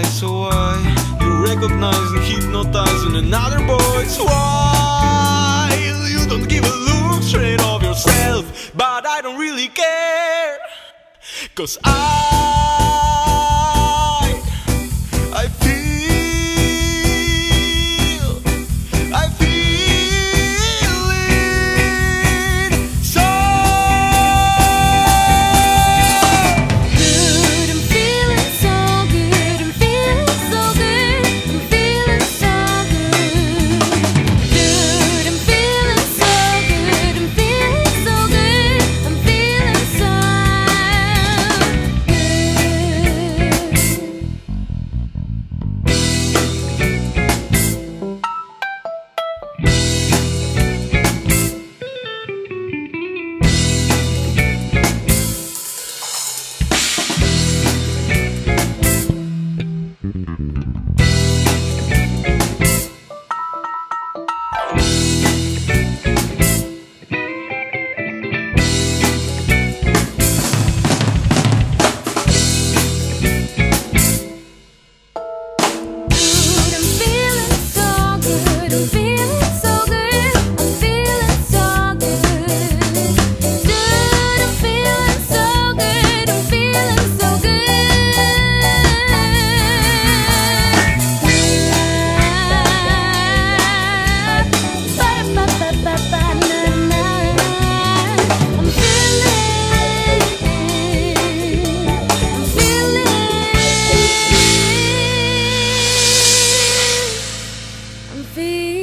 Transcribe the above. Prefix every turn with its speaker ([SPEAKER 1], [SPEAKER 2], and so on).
[SPEAKER 1] So why you recognize and hypnotizing another voice? Why you don't give a look straight of yourself? But I don't really care, 'cause I feel it so
[SPEAKER 2] good. I'm feeling so good. I'm feeling so good. I'm feeling so good. Good. I'm feeling so good. I'm feeling so good. I'm feeling so I'm feeling